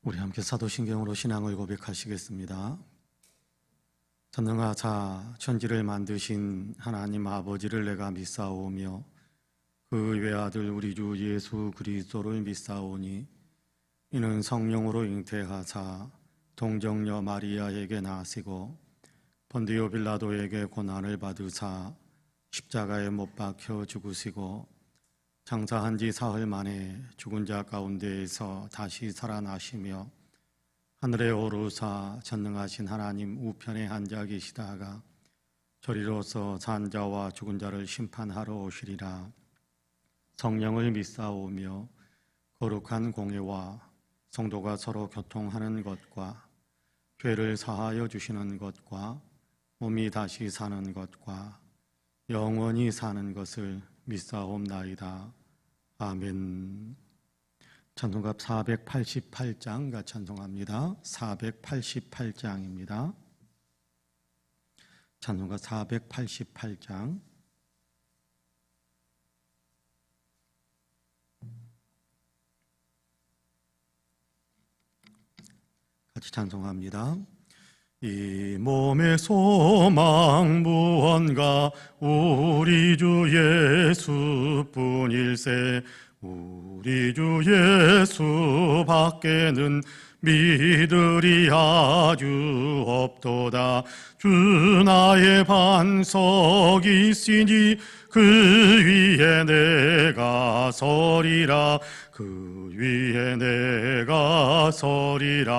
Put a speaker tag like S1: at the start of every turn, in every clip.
S1: 우리 함께 사도신경으로 신앙을 고백하시겠습니다. 전능하사 천지를 만드신 하나님 아버지를 내가 믿사오며 그 외아들 우리 주 예수 그리스도를 믿사오니 이는 성령으로 잉태하사 동정녀 마리아에게 나시고 본디오 빌라도에게 고난을 받으사 십자가에 못 박혀 죽으시고 장사한 지 사흘 만에 죽은 자 가운데에서 다시 살아나시며 하늘에 오르사 전능하신 하나님 우편에 앉아 계시다가 저리로서 산 자와 죽은 자를 심판하러 오시리라. 성령을 믿사오며 거룩한 공예와 성도가 서로 교통하는 것과 죄를 사하여 주시는 것과 몸이 다시 사는 것과 영원히 사는 것을 믿사옵나이다. 아멘. 찬송가 488장 같이 찬송합니다. 488장입니다. 찬송가 488장 같이 찬송합니다. 이 몸의 소망 무언가 우리 주 예수뿐일세. 우리 주 예수 밖에는 믿으리 아주 없도다. 주 나의 반석이시니 그 위에 내가 서리라. 그 위에 내가 서리라.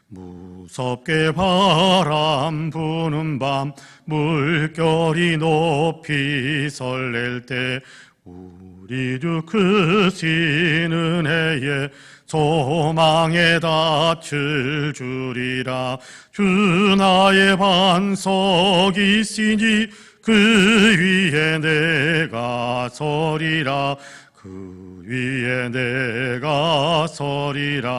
S1: 무섭게 바람 부는 밤 물결이 높이 설렐 때 우리 주 크신 은혜에 소망에 닻을 주리라. 주 나의 반석이시니 그 위에 내가 서리라. 그 위에 내가 서리라.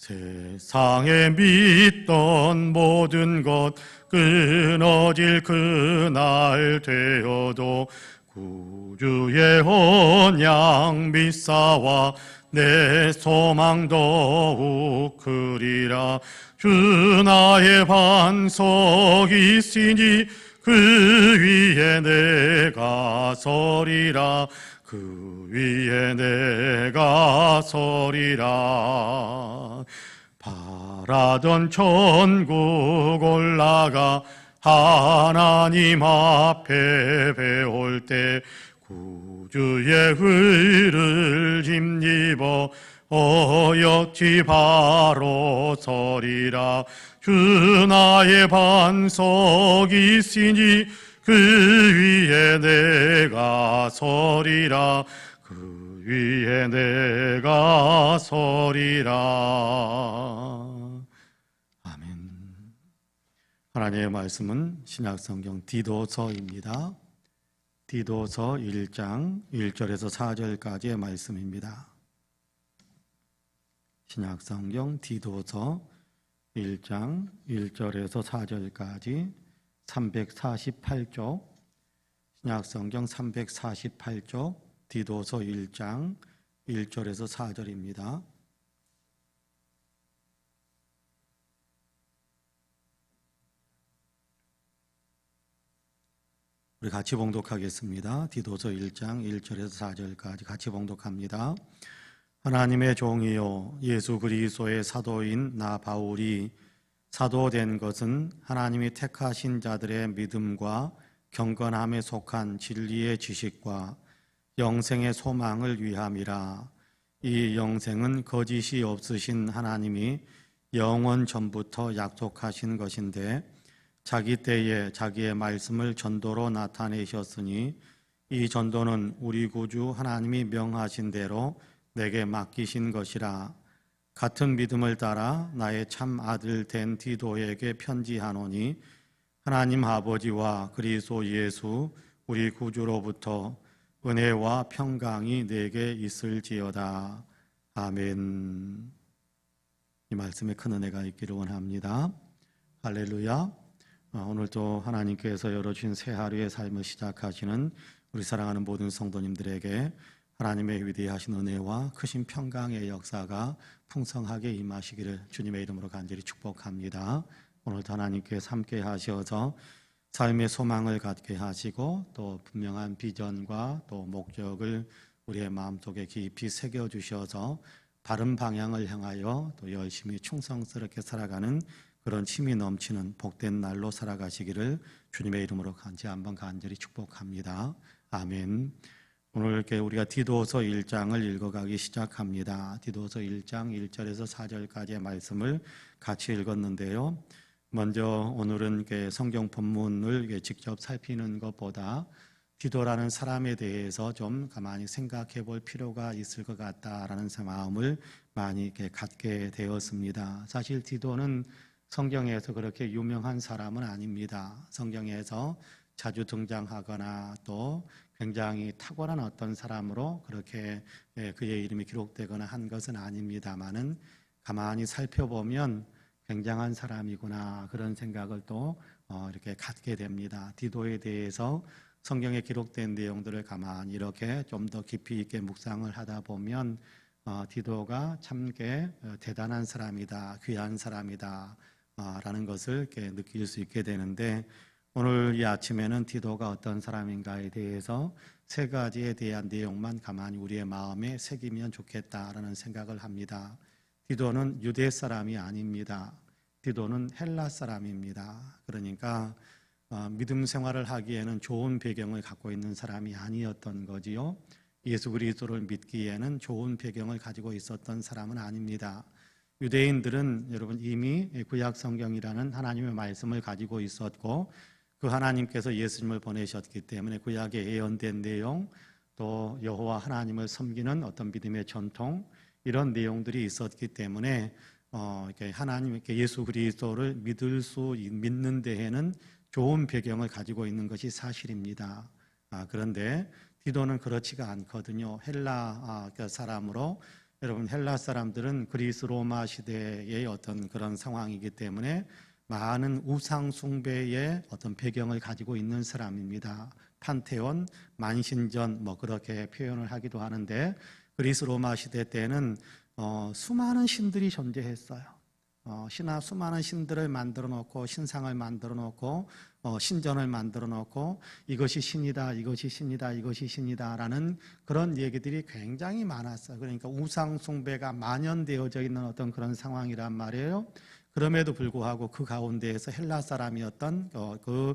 S1: 세상에 믿던 모든 것 끊어질 그날 되어도 구주의 언약 믿사와 내 소망 더욱 크리라. 주 나의 반석이시니 그 위에 내가 서리라. 그 위에 내가 서리라. 바라던 천국 올라가 하나님 앞에 배울 때 구주의 의를 힘입어 어역지 바로 서리라. 주 나의 반석이시니 그 위에 내가 서리라. 그 위에 내가 서리라. 아멘. 하나님의 말씀은 신약성경 디도서입니다. 디도서 1장 1절에서 4절까지의 말씀입니다. 신약성경 디도서 1장 1절에서 4절까지 348쪽, 신약성경 348쪽, 디도서 1장 1절에서 4절입니다. 우리 같이 봉독하겠습니다. 디도서 1장 1절에서 4절까지 같이 봉독합니다. 하나님의 종이요 예수 그리스도의 사도인 나 바울이 사도된 것은 하나님이 택하신 자들의 믿음과 경건함에 속한 진리의 지식과 영생의 소망을 위함이라. 이 영생은 거짓이 없으신 하나님이 영원 전부터 약속하신 것인데 자기 때에 자기의 말씀을 전도로 나타내셨으니 이 전도는 우리 구주 하나님이 명하신 대로 내게 맡기신 것이라. 같은 믿음을 따라 나의 참 아들 된 디도에게 편지하노니 하나님 아버지와 그리스도 예수 우리 구주로부터 은혜와 평강이 내게 있을지어다. 아멘. 이 말씀에 큰 은혜가 있기를 원합니다. 할렐루야. 오늘도 하나님께서 열어주신 새 하루의 삶을 시작하시는 우리 사랑하는 모든 성도님들에게 하나님의 위대하신 은혜와 크신 평강의 역사가 풍성하게 임하시기를 주님의 이름으로 간절히 축복합니다. 오늘도 하나님께서 함께 하셔서 삶의 소망을 갖게 하시고 또 분명한 비전과 또 목적을 우리의 마음속에 깊이 새겨주셔서 바른 방향을 향하여 또 열심히 충성스럽게 살아가는 그런 힘이 넘치는 복된 날로 살아가시기를 주님의 이름으로 간절히 축복합니다. 아멘. 오늘 이렇게 우리가 디도서 1장을 읽어가기 시작합니다. 디도서 1장 1절에서 4절까지의 말씀을 같이 읽었는데요. 먼저 오늘은 성경 본문을 직접 살피는 것보다 디도라는 사람에 대해서 좀 가만히 생각해 볼 필요가 있을 것 같다라는 마음을 많이 갖게 되었습니다. 사실 디도는 성경에서 그렇게 유명한 사람은 아닙니다. 성경에서 자주 등장하거나 또 굉장히 탁월한 어떤 사람으로 그렇게 그의 이름이 기록되거나 한 것은 아닙니다만은 가만히 살펴보면 굉장한 사람이구나 그런 생각을 또 이렇게 갖게 됩니다. 디도에 대해서 성경에 기록된 내용들을 가만히 이렇게 좀 더 깊이 있게 묵상을 하다 보면 디도가 참 대단한 사람이다, 귀한 사람이다 라는 것을 이렇게 느낄 수 있게 되는데 오늘 이 아침에는 디도가 어떤 사람인가에 대해서 세 가지에 대한 내용만 가만히 우리의 마음에 새기면 좋겠다라는 생각을 합니다. 디도는 유대 사람이 아닙니다. 디도는 헬라 사람입니다. 그러니까 믿음 생활을 하기에는 좋은 배경을 갖고 있는 사람이 아니었던 거지요. 예수 그리스도를 믿기에는 좋은 배경을 가지고 있었던 사람은 아닙니다. 유대인들은 여러분 이미 구약 성경이라는 하나님의 말씀을 가지고 있었고 그 하나님께서 예수님을 보내셨기 때문에 구약에 예언된 내용 또 여호와 하나님을 섬기는 어떤 믿음의 전통 이런 내용들이 있었기 때문에 하나님 예수 그리스도를 믿는 데에는 좋은 배경을 가지고 있는 것이 사실입니다. 그런데 디도는 그렇지가 않거든요. 헬라 사람으로 여러분 헬라 사람들은 그리스 로마 시대의 어떤 그런 상황이기 때문에 많은 우상 숭배의 어떤 배경을 가지고 있는 사람입니다. 판테온, 만신전 그렇게 표현을 하기도 하는데 그리스 로마 시대 때는 수많은 신들이 존재했어요. 수많은 신들을 만들어 놓고 신상을 만들어 놓고 신전을 만들어 놓고 이것이 신이다, 이것이 신이다, 이것이 신이다라는 그런 얘기들이 굉장히 많았어요. 그러니까 우상 숭배가 만연되어져 있는 어떤 그런 상황이란 말이에요. 그럼에도 불구하고 그 가운데에서 헬라 사람이었던 그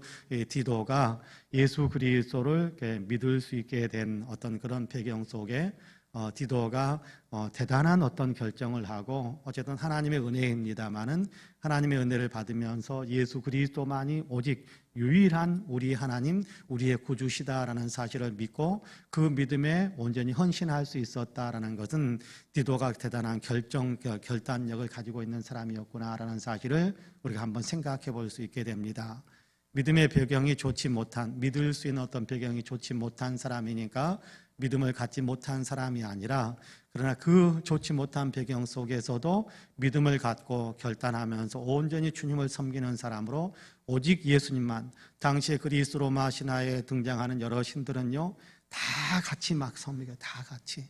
S1: 디도가 예수 그리스도를 믿을 수 있게 된 어떤 그런 배경 속에 디도가 대단한 어떤 결정을 하고 어쨌든 하나님의 은혜입니다마는 하나님의 은혜를 받으면서 예수 그리스도만이 오직 유일한 우리 하나님, 우리의 구주시다라는 사실을 믿고 그 믿음에 온전히 헌신할 수 있었다라는 것은 디도가 대단한 결단력을 가지고 있는 사람이었구나라는 사실을 우리가 한번 생각해 볼 수 있게 됩니다. 믿음의 배경이 좋지 못한, 믿을 수 있는 어떤 배경이 좋지 못한 사람이니까 믿음을 갖지 못한 사람이 아니라 그러나 그 좋지 못한 배경 속에서도 믿음을 갖고 결단하면서 온전히 주님을 섬기는 사람으로 오직 예수님만, 당시에 그리스 로마 신화에 등장하는 여러 신들은요 다 같이 막 섬기고 다 같이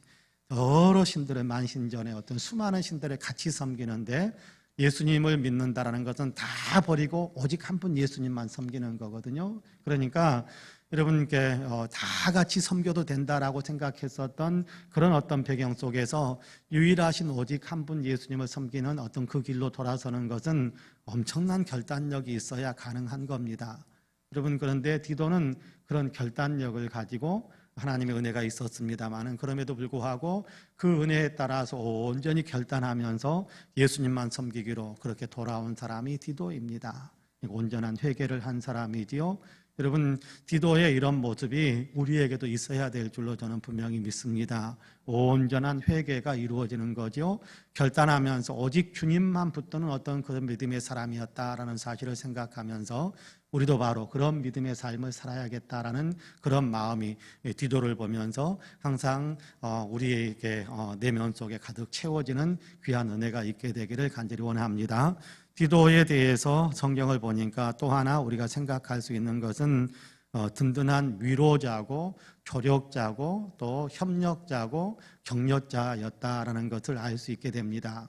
S1: 여러 신들의 만신전에 어떤 수많은 신들을 같이 섬기는데 예수님을 믿는다라는 것은 다 버리고 오직 한 분 예수님만 섬기는 거거든요. 그러니까 여러분께 다 같이 섬겨도 된다라고 생각했었던 그런 어떤 배경 속에서 유일하신 오직 한 분 예수님을 섬기는 어떤 그 길로 돌아서는 것은 엄청난 결단력이 있어야 가능한 겁니다. 여러분 그런데 디도는 그런 결단력을 가지고 하나님의 은혜가 있었습니다만은 그럼에도 불구하고 그 은혜에 따라서 온전히 결단하면서 예수님만 섬기기로 그렇게 돌아온 사람이 디도입니다. 온전한 회개를 한 사람이지요. 여러분 디도의 이런 모습이 우리에게도 있어야 될 줄로 저는 분명히 믿습니다. 온전한 회개가 이루어지는 거죠. 결단하면서 오직 주님만 붙드는 어떤 그런 믿음의 사람이었다라는 사실을 생각하면서 우리도 바로 그런 믿음의 삶을 살아야겠다라는 그런 마음이 디도를 보면서 항상 우리에게 내면 속에 가득 채워지는 귀한 은혜가 있게 되기를 간절히 원합니다. 디도에 대해서 성경을 보니까 또 하나 우리가 생각할 수 있는 것은 든든한 위로자고 조력자고 또 협력자고 격려자였다라는 것을 알 수 있게 됩니다.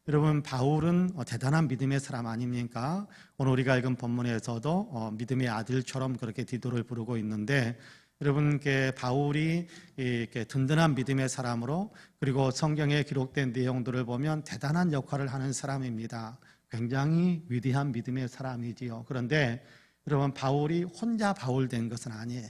S1: 여러분, 바울은 대단한 믿음의 사람 아닙니까? 오늘 우리가 읽은 본문에서도 믿음의 아들처럼 그렇게 디도를 부르고 있는데, 여러분, 바울이 이렇게 든든한 믿음의 사람으로, 그리고 성경에 기록된 내용들을 보면 대단한 역할을 하는 사람입니다. 굉장히 위대한 믿음의 사람이지요. 그런데 여러분, 바울이 혼자 바울 된 것은 아니에요.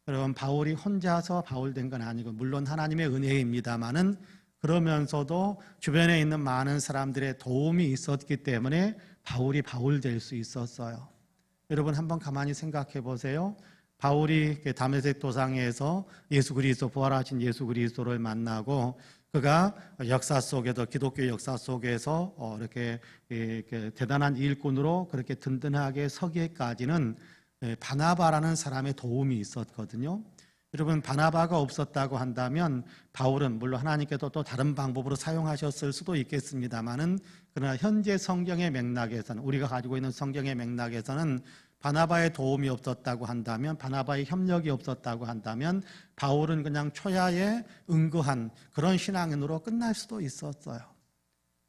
S1: 여러분, 바울이 혼자서 바울 된 건 아니고, 물론 하나님의 은혜입니다마는, 그러면서도 주변에 있는 많은 사람들의 도움이 있었기 때문에 바울이 바울 될 수 있었어요. 여러분, 한번 가만히 생각해 보세요. 바울이 다메섹 도상에서 예수 그리스도, 부활하신 예수 그리스도를 만나고, 그가 역사 속에서, 기독교 역사 속에서 이렇게 대단한 일꾼으로 그렇게 든든하게 서기까지는 바나바라는 사람의 도움이 있었거든요. 여러분, 바나바가 없었다고 한다면 바울은 물론 하나님께서 또 다른 방법으로 사용하셨을 수도 있겠습니다만은, 그러나 현재 성경의 맥락에서는, 우리가 가지고 있는 성경의 맥락에서는 바나바의 도움이 없었다고 한다면, 바나바의 협력이 없었다고 한다면 바울은 그냥 초야에 응거한 그런 신앙인으로 끝날 수도 있었어요.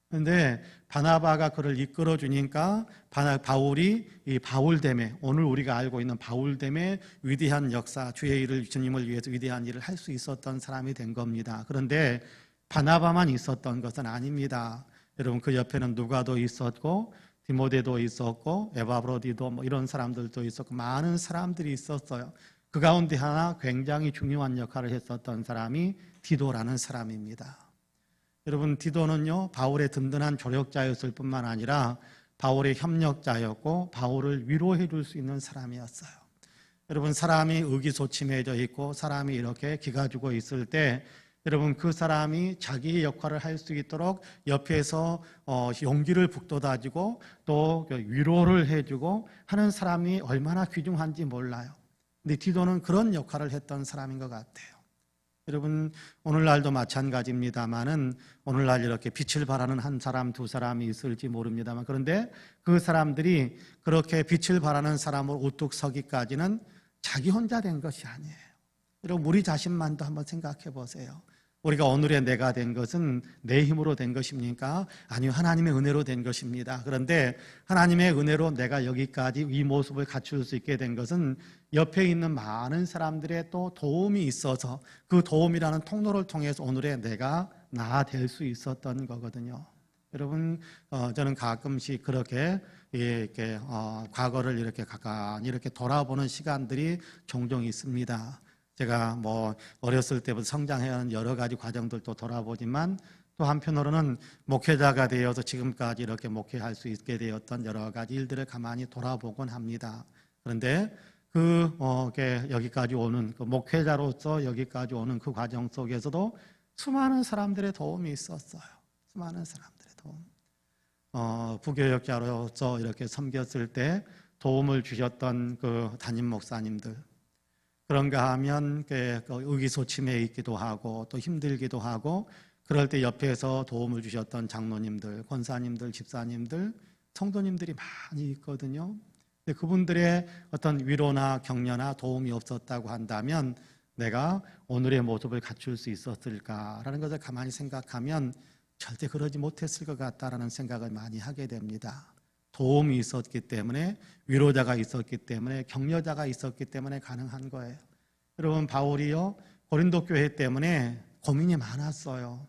S1: 그런데 바나바가 그를 이끌어 주니까 바울이 이 바울됨에, 오늘 우리가 알고 있는 바울됨의 위대한 역사, 주의 일을, 주님을 위해서 위대한 일을 할 수 있었던 사람이 된 겁니다. 그런데 바나바만 있었던 것은 아닙니다. 여러분, 그 옆에는 누가도 있었고 디모데도 있었고 에바브로디도 이런 사람들도 있었고 많은 사람들이 있었어요. 그 가운데 하나 굉장히 중요한 역할을 했었던 사람이 디도라는 사람입니다. 여러분, 디도는요, 바울의 든든한 조력자였을 뿐만 아니라 바울의 협력자였고 바울을 위로해 줄 수 있는 사람이었어요. 여러분, 사람이 의기소침해져 있고 사람이 이렇게 기가 죽어 있을 때, 여러분, 그 사람이 자기의 역할을 할 수 있도록 옆에서 용기를 북돋아주고 또 위로를 해주고 하는 사람이 얼마나 귀중한지 몰라요. 근데 디도는 그런 역할을 했던 사람인 것 같아요. 여러분, 오늘날도 마찬가지입니다만은, 오늘날 이렇게 빛을 발하는 한 사람, 두 사람이 있을지 모릅니다만, 그런데 그 사람들이 그렇게 빛을 발하는 사람으로 우뚝 서기까지는 자기 혼자 된 것이 아니에요. 여러분, 우리 자신만도 한번 생각해 보세요. 우리가 오늘의 내가 된 것은 내 힘으로 된 것입니까? 아니요, 하나님의 은혜로 된 것입니다. 그런데 하나님의 은혜로 내가 여기까지 이 모습을 갖출 수 있게 된 것은 옆에 있는 많은 사람들의 또 도움이 있어서, 그 도움이라는 통로를 통해서 오늘의 내가 나 될 수 있었던 거거든요. 여러분, 저는 가끔씩 그렇게 이렇게 과거를 이렇게 가까이 이렇게 돌아보는 시간들이 종종 있습니다. 제가 어렸을 때부터 성장해가는 여러 가지 과정들도 돌아보지만, 또 한편으로는 목회자가 되어서 지금까지 이렇게 목회할 수 있게 되었던 여러 가지 일들을 가만히 돌아보곤 합니다. 그런데 여기까지 오는, 그 목회자로서 여기까지 오는 그 과정 속에서도 수많은 사람들의 도움이 있었어요. 수많은 사람들의 도움. 부교역자로서 이렇게 섬겼을 때 도움을 주셨던 그 담임 목사님들, 그런가 하면 의기소침해 있기도 하고 또 힘들기도 하고, 그럴 때 옆에서 도움을 주셨던 장로님들, 권사님들, 집사님들, 성도님들이 많이 있거든요. 근데 그분들의 어떤 위로나 격려나 도움이 없었다고 한다면 내가 오늘의 모습을 갖출 수 있었을까라는 것을 가만히 생각하면 절대 그러지 못했을 것 같다라는 생각을 많이 하게 됩니다. 도움이 있었기 때문에, 위로자가 있었기 때문에, 격려자가 있었기 때문에 가능한 거예요. 여러분, 바울이요, 고린도 교회 때문에 고민이 많았어요.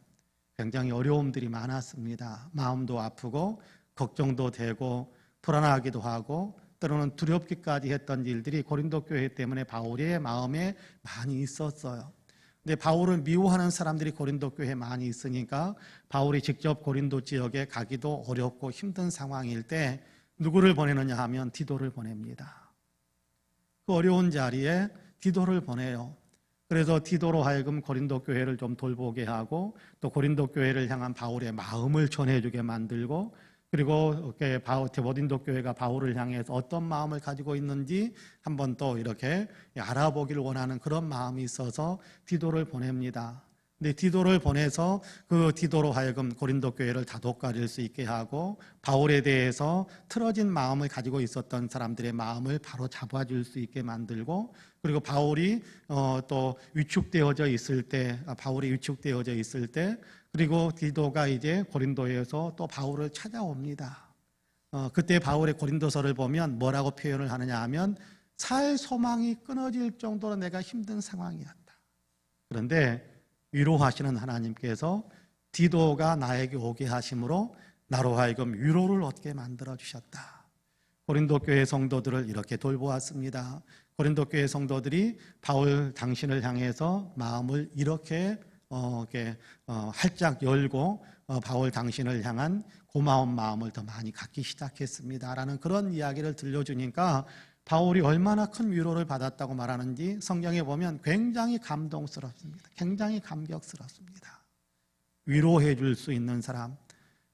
S1: 굉장히 어려움들이 많았습니다. 마음도 아프고 걱정도 되고 불안하기도 하고 때로는 두렵기까지 했던 일들이 고린도 교회 때문에 바울의 마음에 많이 있었어요. 근데 바울을 미워하는 사람들이 고린도 교회에 많이 있으니까 바울이 직접 고린도 지역에 가기도 어렵고 힘든 상황일 때 누구를 보내느냐 하면 디도를 보냅니다. 그 어려운 자리에 디도를 보내요. 그래서 디도로 하여금 고린도 교회를 좀 돌보게 하고 또 고린도 교회를 향한 바울의 마음을 전해주게 만들고, 그리고 고린도 교회가 바울을 향해서 어떤 마음을 가지고 있는지 한번 또 이렇게 알아보기를 원하는 그런 마음이 있어서 디도를 보냅니다. 근데 디도를 보내서 그 디도로 하여금 고린도 교회를 다독거릴 수 있게 하고 바울에 대해서 틀어진 마음을 가지고 있었던 사람들의 마음을 바로 잡아줄 수 있게 만들고, 그리고 바울이 또 위축되어져 있을 때, 그리고 디도가 이제 고린도에서 또 바울을 찾아옵니다. 그때 바울의 고린도서를 보면 뭐라고 표현을 하느냐 하면, 살 소망이 끊어질 정도로 내가 힘든 상황이었다. 그런데 위로하시는 하나님께서 디도가 나에게 오게 하심으로 나로 하여금 위로를 얻게 만들어 주셨다. 고린도 교회 성도들을 이렇게 돌보았습니다. 고린도 교회 성도들이 바울 당신을 향해서 마음을 이렇게 활짝 열고 바울 당신을 향한 고마운 마음을 더 많이 갖기 시작했습니다라는 그런 이야기를 들려주니까 바울이 얼마나 큰 위로를 받았다고 말하는지 성경에 보면 굉장히 감동스럽습니다. 굉장히 감격스럽습니다. 위로해 줄 수 있는 사람.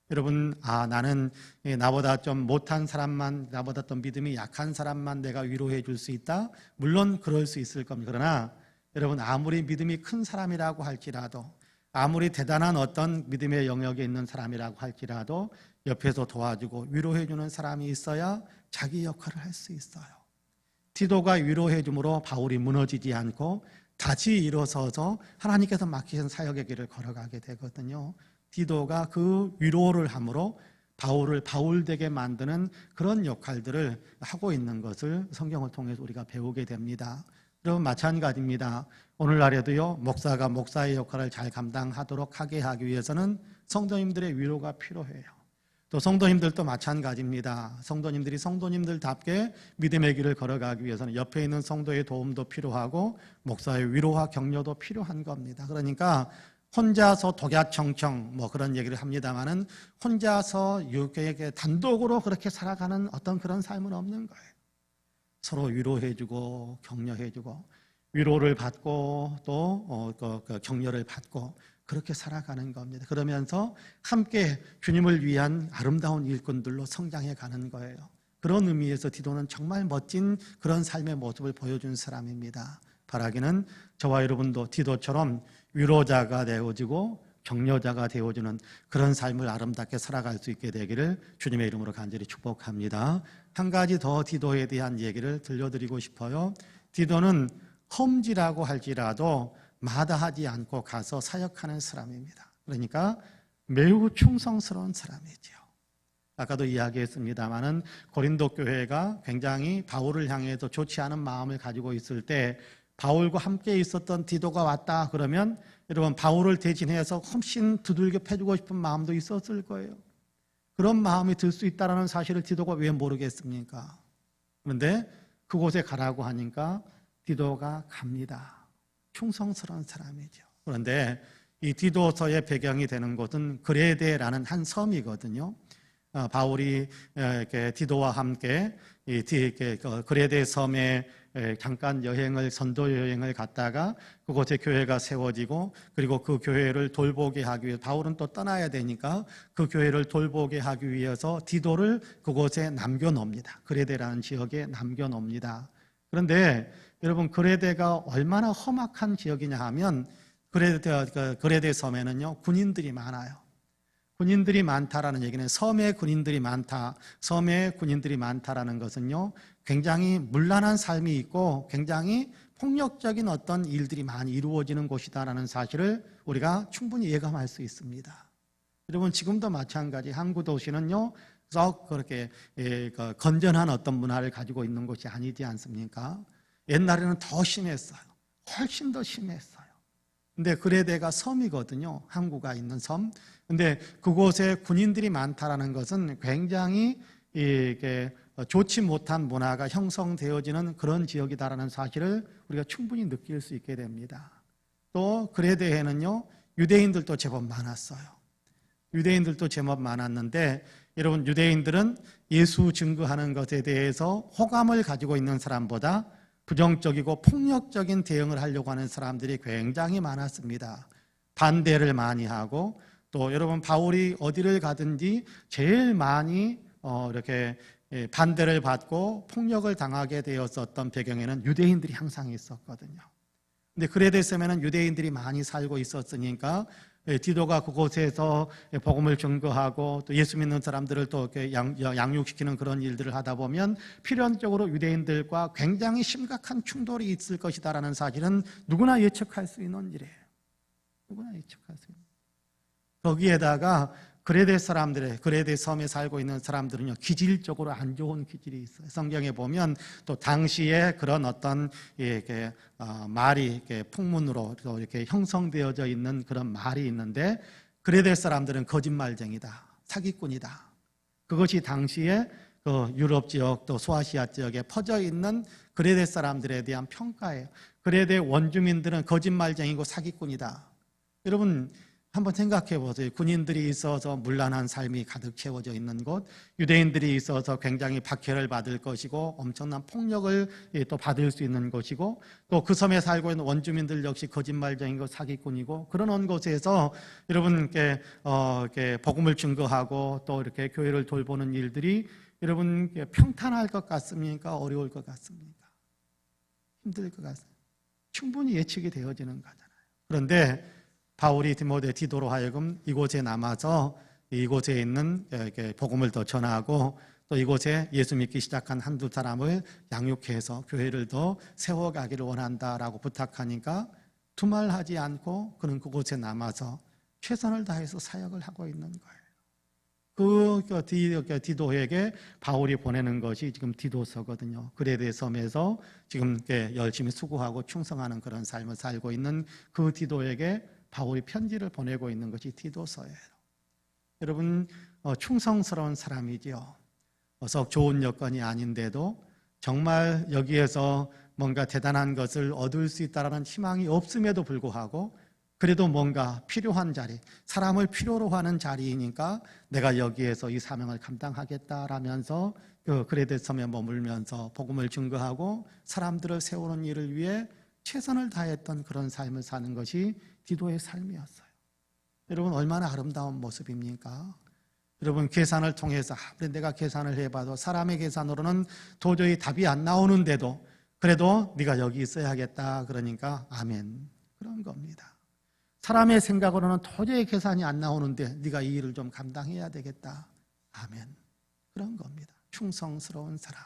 S1: 여러분, 나는 나보다 좀 못한 사람만, 나보다 좀 믿음이 약한 사람만 내가 위로해 줄 수 있다? 물론 그럴 수 있을 겁니다. 그러나 여러분, 아무리 믿음이 큰 사람이라고 할지라도, 아무리 대단한 어떤 믿음의 영역에 있는 사람이라고 할지라도 옆에서 도와주고 위로해 주는 사람이 있어야 자기 역할을 할 수 있어요. 디도가 위로해 줌으로 바울이 무너지지 않고 다시 일어서서 하나님께서 맡기신 사역의 길을 걸어가게 되거든요. 디도가 그 위로를 함으로 바울을 바울되게 만드는 그런 역할들을 하고 있는 것을 성경을 통해서 우리가 배우게 됩니다. 여러분, 마찬가지입니다. 오늘날에도요, 목사가 목사의 역할을 잘 감당하도록 하게 하기 위해서는 성도님들의 위로가 필요해요. 또 성도님들도 마찬가지입니다. 성도님들이 성도님들답게 믿음의 길을 걸어가기 위해서는 옆에 있는 성도의 도움도 필요하고 목사의 위로와 격려도 필요한 겁니다. 그러니까 혼자서 독야청청 그런 얘기를 합니다만은 혼자서 이렇게 단독으로 그렇게 살아가는 어떤 그런 삶은 없는 거예요. 서로 위로해주고 격려해주고 위로를 받고 또 격려를 받고 그렇게 살아가는 겁니다. 그러면서 함께 주님을 위한 아름다운 일꾼들로 성장해 가는 거예요. 그런 의미에서 디도는 정말 멋진 그런 삶의 모습을 보여준 사람입니다. 바라기는 저와 여러분도 디도처럼 위로자가 되어지고 격려자가 되어주는 그런 삶을 아름답게 살아갈 수 있게 되기를 주님의 이름으로 간절히 축복합니다. 한 가지 더 디도에 대한 얘기를 들려드리고 싶어요. 디도는 험지라고 할지라도 마다하지 않고 가서 사역하는 사람입니다. 그러니까 매우 충성스러운 사람이죠. 아까도 이야기했습니다마는 고린도 교회가 굉장히 바울을 향해서 좋지 않은 마음을 가지고 있을 때 바울과 함께 있었던 디도가 왔다 그러면 여러분, 바울을 대신해서 훨씬 두들겨 패주고 싶은 마음도 있었을 거예요. 그런 마음이 들 수 있다는 사실을 디도가 왜 모르겠습니까? 그런데 그곳에 가라고 하니까 디도가 갑니다. 충성스러운 사람이죠. 그런데 이 디도서의 배경이 되는 곳은 그레데라는 한 섬이거든요. 바울이 디도와 함께 그레데 섬에 잠깐 선도 여행을 갔다가 그곳에 교회가 세워지고, 그리고 그 교회를 돌보게 하기 위해 바울은 또 떠나야 되니까 그 교회를 돌보게 하기 위해서 디도를 그곳에 남겨놓습니다. 그레데라는 지역에 남겨놓습니다. 그런데 여러분, 그레데가 얼마나 험악한 지역이냐 하면 그레데 섬에는요 군인들이 많아요. 군인들이 많다라는 얘기는 섬에 군인들이 많다. 섬에 군인들이 많다라는 것은요 굉장히 문란한 삶이 있고 굉장히 폭력적인 어떤 일들이 많이 이루어지는 곳이다라는 사실을 우리가 충분히 예감할 수 있습니다. 여러분, 지금도 마찬가지 항구 도시는요 썩 그렇게 건전한 어떤 문화를 가지고 있는 곳이 아니지 않습니까? 옛날에는 더 심했어요. 훨씬 더 심했어요. 근데 그레데가 섬이거든요. 항구가 있는 섬. 근데 그곳에 군인들이 많다라는 것은 굉장히 좋지 못한 문화가 형성되어지는 그런 지역이다라는 사실을 우리가 충분히 느낄 수 있게 됩니다. 또 그레데에는요 유대인들도 제법 많았어요. 유대인들도 제법 많았는데 여러분, 유대인들은 예수 증거하는 것에 대해서 호감을 가지고 있는 사람보다 부정적이고 폭력적인 대응을 하려고 하는 사람들이 굉장히 많았습니다. 반대를 많이 하고, 또 여러분, 바울이 어디를 가든지 제일 많이 이렇게 반대를 받고 폭력을 당하게 되었었던 배경에는 유대인들이 항상 있었거든요. 근데 그레데섬에는 유대인들이 많이 살고 있었으니까 디도가 그곳에서 복음을 증거하고 또 예수 믿는 사람들을 또 이렇게 양육시키는 그런 일들을 하다 보면 필연적으로 유대인들과 굉장히 심각한 충돌이 있을 것이다라는 사실은 누구나 예측할 수 있는 일이에요. 누구나 예측할 수 있는. 거기에다가 그레데 사람들의, 그레데 섬에 살고 있는 사람들은요, 기질적으로 안 좋은 기질이 있어요. 성경에 보면 또 당시에 그런 어떤 말이 이렇게 풍문으로 또 이렇게 형성되어져 있는 그런 말이 있는데, 그레데 사람들은 거짓말쟁이다, 사기꾼이다. 그것이 당시에 그 유럽 지역 또 소아시아 지역에 퍼져 있는 그레데 사람들에 대한 평가예요. 그레데 원주민들은 거짓말쟁이고 사기꾼이다. 여러분 한번 생각해 보세요. 군인들이 있어서 문란한 삶이 가득 채워져 있는 곳, 유대인들이 있어서 굉장히 박해를 받을 것이고 엄청난 폭력을 또 받을 수 있는 곳이고, 또 그 섬에 살고 있는 원주민들 역시 거짓말쟁이고 사기꾼이고, 그런 곳에서 여러분께 복음을 증거하고 또 이렇게 교회를 돌보는 일들이 여러분 평탄할 것 같습니까? 어려울 것 같습니까? 힘들 것 같습니다. 충분히 예측이 되어지는 거잖아요. 그런데 바울이 디도로 하여금 이곳에 남아서 이곳에 있는 복음을 더 전하고 또 이곳에 예수 믿기 시작한 한두 사람을 양육해서 교회를 더 세워가기를 원한다라고 부탁하니까 두말하지 않고 그는 그곳에 남아서 최선을 다해서 사역을 하고 있는 거예요. 디도에게 바울이 보내는 것이 지금 디도서거든요. 그레데 섬에서 지금 열심히 수고하고 충성하는 그런 삶을 살고 있는 그 디도에게 바울이 편지를 보내고 있는 것이 디도서예요. 여러분 충성스러운 사람이지요. 썩 좋은 여건이 아닌데도 정말 여기에서 뭔가 대단한 것을 얻을 수 있다는 희망이 없음에도 불구하고 그래도 뭔가 필요한 자리, 사람을 필요로 하는 자리이니까 내가 여기에서 이 사명을 감당하겠다라면서 그 그레데 섬에 머물면서 복음을 증거하고 사람들을 세우는 일을 위해 최선을 다했던 그런 삶을 사는 것이 디도의 삶이었어요. 여러분 얼마나 아름다운 모습입니까? 여러분 계산을 통해서 아무리 내가 계산을 해봐도 사람의 계산으로는 도저히 답이 안 나오는데도 그래도 네가 여기 있어야겠다 그러니까 아멘, 그런 겁니다. 사람의 생각으로는 도저히 계산이 안 나오는데 네가 이 일을 좀 감당해야 되겠다, 아멘, 그런 겁니다. 충성스러운 사람,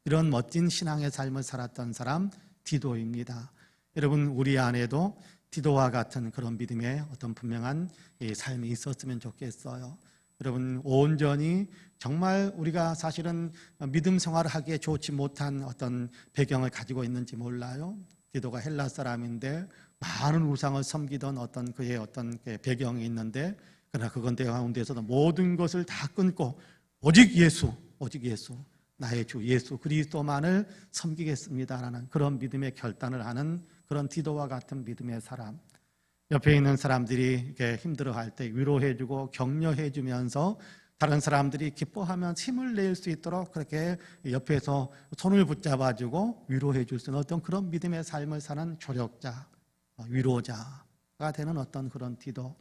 S1: 이런 멋진 신앙의 삶을 살았던 사람 디도입니다. 여러분 우리 안에도 디도와 같은 그런 믿음의 어떤 분명한 삶이 있었으면 좋겠어요. 여러분 온전히 정말 우리가 사실은 믿음 생활을 하기에 좋지 못한 어떤 배경을 가지고 있는지 몰라요. 디도가 헬라 사람인데 많은 우상을 섬기던 어떤 그의 어떤 배경이 있는데, 그러나 그건 내 가운데서도 모든 것을 다 끊고 오직 예수, 나의 주 예수 그리스도만을 섬기겠습니다라는 그런 믿음의 결단을 하는 그런 디도와 같은 믿음의 사람. 옆에 있는 사람들이 이렇게 힘들어할 때 위로해주고 격려해주면서 다른 사람들이 기뻐하면서 힘을 낼 수 있도록 그렇게 옆에서 손을 붙잡아주고 위로해줄 수 있는 어떤 그런 믿음의 삶을 사는 조력자, 위로자가 되는 어떤 그런 디도.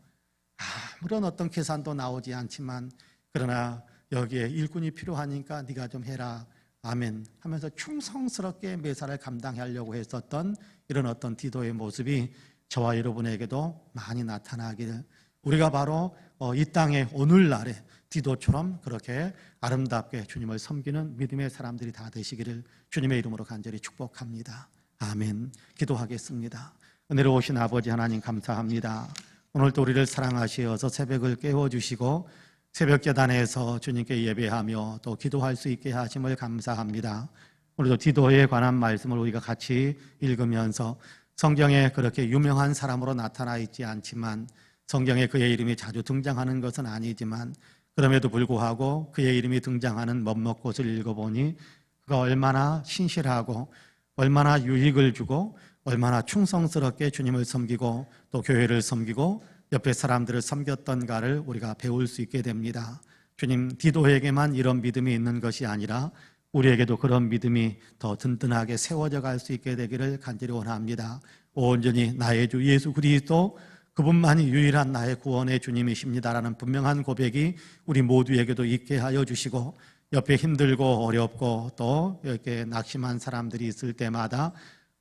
S1: 아무런 어떤 계산도 나오지 않지만 그러나 여기에 일꾼이 필요하니까 네가 좀 해라, 아멘 하면서 충성스럽게 매사를 감당하려고 했었던 이런 어떤 디도의 모습이 저와 여러분에게도 많이 나타나기를, 우리가 바로 이 땅의 오늘날에 디도처럼 그렇게 아름답게 주님을 섬기는 믿음의 사람들이 다 되시기를 주님의 이름으로 간절히 축복합니다. 아멘. 기도하겠습니다. 은혜로우신 아버지 하나님 감사합니다. 오늘도 우리를 사랑하시어서 새벽을 깨워주시고 새벽 계단에서 주님께 예배하며 또 기도할 수 있게 하심을 감사합니다. 오늘도 디도에 관한 말씀을 우리가 같이 읽으면서 성경에 그렇게 유명한 사람으로 나타나 있지 않지만, 성경에 그의 이름이 자주 등장하는 것은 아니지만 그럼에도 불구하고 그의 이름이 등장하는 몇몇 곳을 읽어보니 그가 얼마나 신실하고 얼마나 유익을 주고 얼마나 충성스럽게 주님을 섬기고 또 교회를 섬기고 옆에 사람들을 섬겼던가를 우리가 배울 수 있게 됩니다. 주님, 디도에게만 이런 믿음이 있는 것이 아니라 우리에게도 그런 믿음이 더 든든하게 세워져 갈 수 있게 되기를 간절히 원합니다. 온전히 나의 주 예수 그리스도 그분만이 유일한 나의 구원의 주님이십니다라는 분명한 고백이 우리 모두에게도 있게 하여 주시고, 옆에 힘들고 어렵고 또 이렇게 낙심한 사람들이 있을 때마다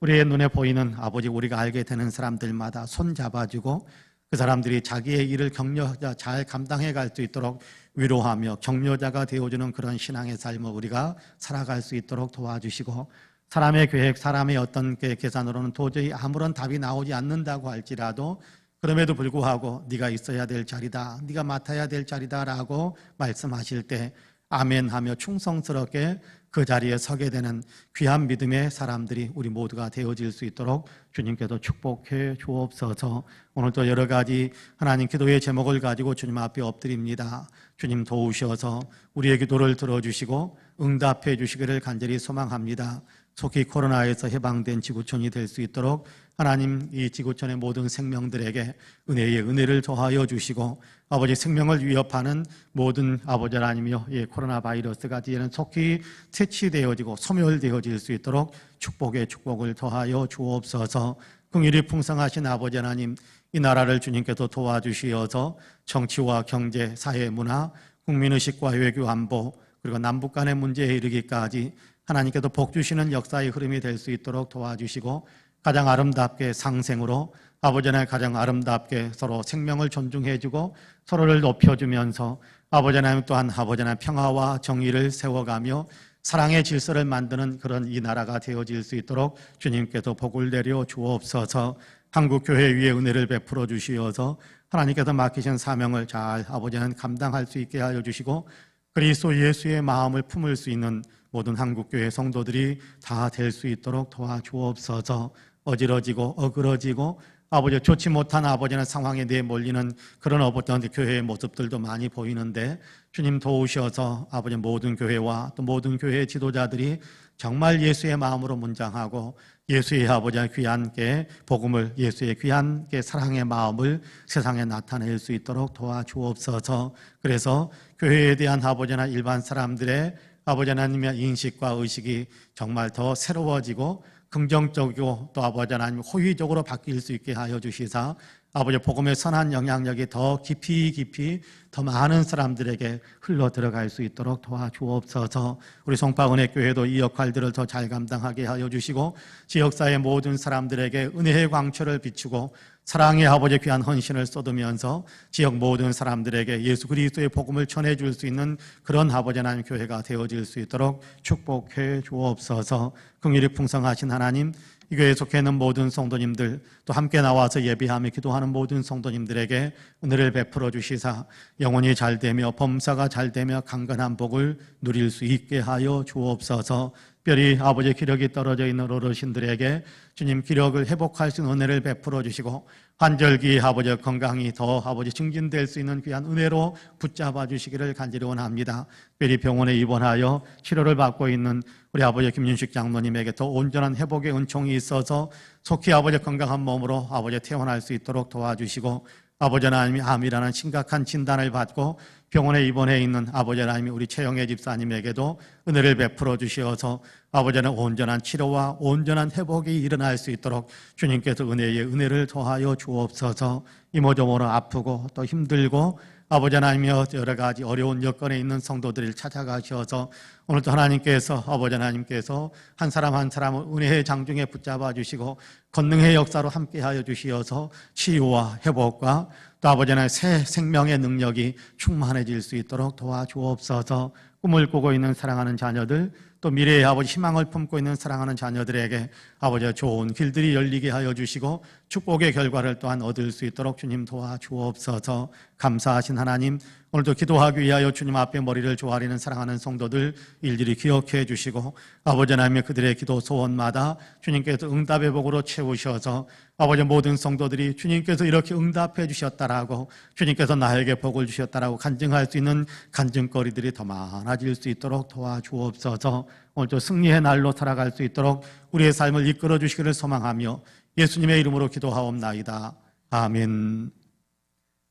S1: 우리의 눈에 보이는 아버지, 우리가 알게 되는 사람들마다 손 잡아주고 그 사람들이 자기의 일을 격려자 잘 감당해 갈 수 있도록 위로하며 격려자가 되어주는 그런 신앙의 삶을 우리가 살아갈 수 있도록 도와주시고, 사람의 계획, 사람의 어떤 계산으로는 도저히 아무런 답이 나오지 않는다고 할지라도 그럼에도 불구하고 네가 있어야 될 자리다, 네가 맡아야 될 자리다 라고 말씀하실 때 아멘하며 충성스럽게 그 자리에 서게 되는 귀한 믿음의 사람들이 우리 모두가 되어질 수 있도록 주님께서 축복해 주옵소서. 오늘도 여러 가지 하나님 기도의 제목을 가지고 주님 앞에 엎드립니다. 주님 도우셔서 우리의 기도를 들어주시고 응답해 주시기를 간절히 소망합니다. 속히 코로나에서 해방된 지구촌이 될 수 있도록 하나님 이 지구촌의 모든 생명들에게 은혜의 은혜를 더하여 주시고, 아버지 생명을 위협하는 모든 아버지 하나님이여 코로나 바이러스가 이제는 속히 퇴치되어지고 소멸되어질 수 있도록 축복의 축복을 더하여 주옵소서. 긍휼이 풍성하신 아버지 하나님, 이 나라를 주님께서 도와주시어서 정치와 경제, 사회, 문화, 국민의식과 외교, 안보, 그리고 남북 간의 문제에 이르기까지 하나님께서 복 주시는 역사의 흐름이 될 수 있도록 도와주시고, 가장 아름답게 상생으로 아버지 하나님 가장 아름답게 서로 생명을 존중해주고 서로를 높여주면서 아버지 하나님 또한 아버지 하나님 평화와 정의를 세워가며 사랑의 질서를 만드는 그런 이 나라가 되어질 수 있도록 주님께서 복을 내려 주옵소서. 한국교회 위에 은혜를 베풀어 주시어서 하나님께서 맡기신 사명을 잘 아버지 하나님 감당할 수 있게 하여 주시고, 그리스도 예수의 마음을 품을 수 있는 모든 한국교회 성도들이 다 될 수 있도록 도와주옵소서. 어지러지고 어그러지고 아버지 좋지 못한 아버지는 상황에 내몰리는 그런 어떤 교회의 모습들도 많이 보이는데 주님 도우셔서 아버지 모든 교회와 또 모든 교회의 지도자들이 정말 예수의 마음으로 문장하고 예수의 아버지 귀한 게 복음을, 예수의 귀한 게 사랑의 마음을 세상에 나타낼 수 있도록 도와주옵소서. 그래서 교회에 대한 아버지나 일반 사람들의 아버지 하나님의 인식과 의식이 정말 더 새로워지고 긍정적이고 또 아버지 하나님 호의적으로 바뀔 수 있게 하여 주시사 아버지 복음의 선한 영향력이 더 깊이 더 많은 사람들에게 흘러 들어갈 수 있도록 도와주옵소서. 우리 송파은혜 교회도 이 역할들을 더 잘 감당하게 하여 주시고 지역사회 모든 사람들에게 은혜의 광채를 비추고 사랑의 아버지 귀한 헌신을 쏟으면서 지역 모든 사람들에게 예수 그리스도의 복음을 전해줄 수 있는 그런 아버지 하나님 교회가 되어질 수 있도록 축복해 주옵소서. 긍휼이 풍성하신 하나님, 이 교회에 속해 있는 모든 성도님들 또 함께 나와서 예배하며 기도하는 모든 성도님들에게 은혜를 베풀어 주시사 영혼이 잘되며 범사가 잘되며 강건한 복을 누릴 수 있게 하여 주옵소서. 특별히 아버지의 기력이 떨어져 있는 어르신들에게 주님 기력을 회복할 수 있는 은혜를 베풀어 주시고 환절기 아버지의 건강이 더 아버지 증진될 수 있는 귀한 은혜로 붙잡아 주시기를 간절히 원합니다. 특별히 병원에 입원하여 치료를 받고 있는 우리 아버지 김윤식 장로님에게 더 온전한 회복의 은총이 있어서 속히 아버지 건강한 몸으로 아버지 퇴원할 수 있도록 도와주시고, 아버지 하나님이 암이라는 심각한 진단을 받고 병원에 입원해 있는 아버지 하나님이 우리 최영애 집사님에게도 은혜를 베풀어 주시어서 아버지는 온전한 치료와 온전한 회복이 일어날 수 있도록 주님께서 은혜의 은혜를 더하여 주옵소서. 이모저모로 아프고 또 힘들고 아버지 하나님이여 여러 가지 어려운 여건에 있는 성도들을 찾아가셔서 오늘도 하나님께서 아버지 하나님께서 한 사람 한 사람을 은혜의 장중에 붙잡아 주시고 권능의 역사로 함께하여 주시어서 치유와 회복과 또 아버지 하나님 새 생명의 능력이 충만해질 수 있도록 도와주옵소서. 꿈을 꾸고 있는 사랑하는 자녀들 또 미래의 아버지 희망을 품고 있는 사랑하는 자녀들에게 아버지의 좋은 길들이 열리게 하여 주시고 축복의 결과를 또한 얻을 수 있도록 주님 도와주옵소서. 감사하신 하나님, 오늘도 기도하기 위하여 주님 앞에 머리를 조아리는 사랑하는 성도들 일일이 기억해 주시고 아버지 하나님의 그들의 기도 소원마다 주님께서 응답의 복으로 채우셔서 아버지 모든 성도들이 주님께서 이렇게 응답해 주셨다라고 주님께서 나에게 복을 주셨다라고 간증할 수 있는 간증거리들이 더 많아질 수 있도록 도와주옵소서. 오늘도 승리의 날로 살아갈 수 있도록 우리의 삶을 이끌어 주시기를 소망하며 예수님의 이름으로 기도하옵나이다. 아멘.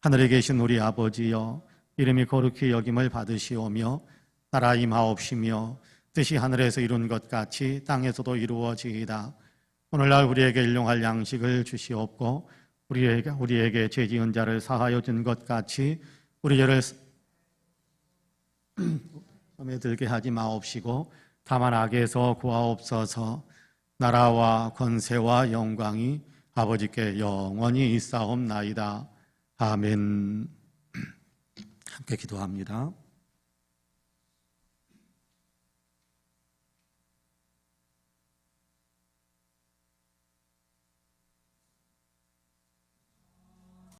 S1: 하늘에 계신 우리 아버지여, 이름이 거룩히 여김을 받으시오며 나라 임하옵시며 뜻이 하늘에서 이룬 것 같이 땅에서도 이루어지이다. 오늘날 우리에게 일용할 양식을 주시옵고 우리에게 죄 지은 자를 사하여 준 것 같이 우리 죄를 섬에 들게 하지 마옵시고 다만 악에서 구하옵소서. 나라와 권세와 영광이 아버지께 영원히 있사옵나이다. 아멘. 함께 기도합니다.